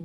Je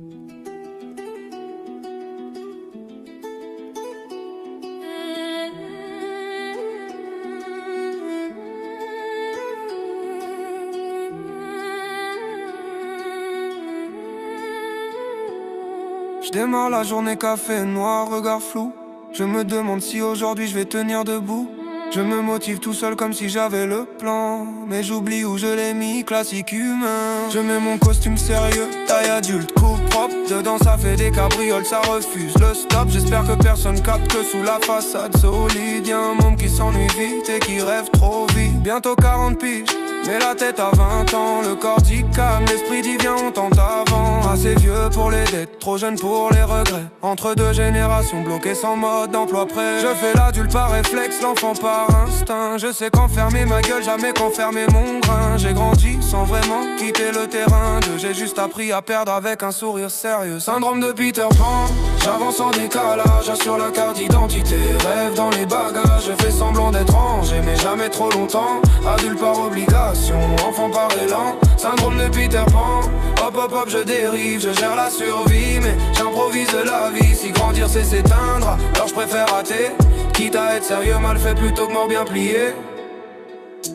démarre la journée café noir, regard flou. Je me demande si aujourd'hui je vais tenir debout. Je me motive tout seul comme si j'avais le plan, mais j'oublie où je l'ai mis, classique humain. Je mets mon costume sérieux, taille adulte, coupe propre. Dedans ça fait des cabrioles, ça refuse le stop. J'espère que personne capte que sous la façade solide y'a un môme qui s'ennuie vite et qui rêve trop vite. Bientôt 40 piges, mais la tête à 20 ans. Le corps dit calme, l'esprit dit viens on tente avant. Assez vieux pour les dettes, trop jeune pour les regrets. Entre deux générations bloquées sans mode d'emploi prêt. Je fais l'adulte par réflexe, l'enfant par instinct. Je sais quand fermer ma gueule, jamais quand fermer mon grain. J'ai grandi sans vraiment quitter le terrain de j'ai juste appris à perdre avec un sourire sérieux. Syndrome de Peter Pan, j'avance en décalage. Assure la carte d'identité, rêve dans les bagages. Je fais semblant d'être rangé mais jamais trop longtemps. Adulte par obligation, enfant par élan. Syndrome de Peter Pan, hop hop hop je dérive. Je gère la survie mais j'improvise la vie. Si grandir c'est s'éteindre, alors je préfère rater. Quitte à être sérieux mal fait plutôt que mort bien plié.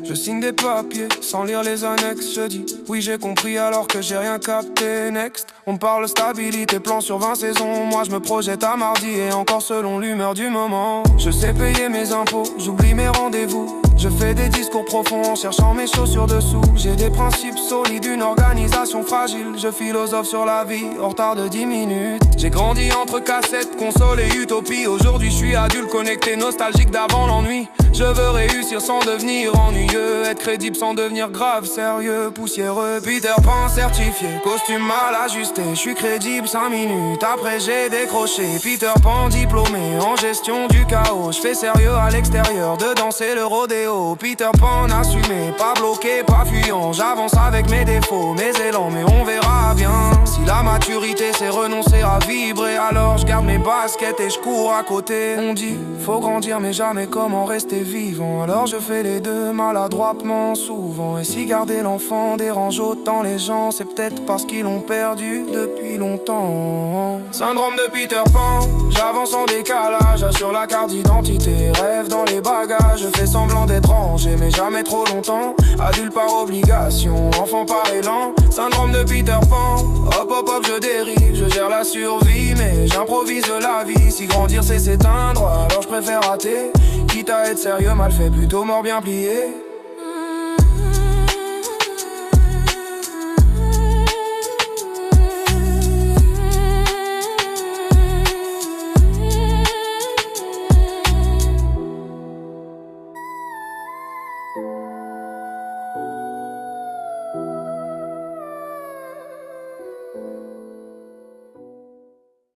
Je signe des papiers sans lire les annexes. Je dis oui j'ai compris alors que j'ai rien capté. Next, on parle stabilité, plan sur 20 saisons. Moi je me projette à mardi et encore selon l'humeur du moment. Je sais payer mes impôts, j'oublie mes rendez-vous. Je fais des discours profonds en cherchant mes chaussures dessous. J'ai des principes solides, une organisation fragile. Je philosophe sur la vie, en retard de 10 minutes. J'ai grandi entre cassettes, console et utopie. Aujourd'hui je suis adulte connecté, nostalgique d'avant l'ennui. Je veux réussir sans devenir ennuyeux, être crédible sans devenir grave, sérieux, poussiéreux. Peter Pan certifié, costume mal ajusté. Je suis crédible 5 minutes, après j'ai décroché. Peter Pan diplômé en gestion du chaos. Je fais sérieux à l'extérieur, dedans c'est le rodéo. Peter Pan assumé, pas bloqué, pas fuyant. J'avance avec mes défauts, mes élans, mais on verra bien. Si la maturité c'est renoncer à vibrer, alors je garde mes baskets et je cours à côté. On dit, faut grandir mais jamais comment rester vivant. Alors je fais les deux maladroitement souvent. Et si garder l'enfant dérange autant les gens, c'est peut-être parce qu'ils l'ont perdu depuis longtemps. Syndrome de Peter Pan, j'avance en décalage. Assure la carte d'identité, rêve dans les bagages. Je fais semblant d'être rangé mais jamais trop longtemps. Adulte par obligation, enfant par élan. Syndrome de Peter Pan, hop hop hop je dérive. Je gère la survie mais j'improvise la vie. Si grandir c'est s'éteindre, alors je préfère rater. Quitte à être sérieux mal fait, plutôt mort bien plié.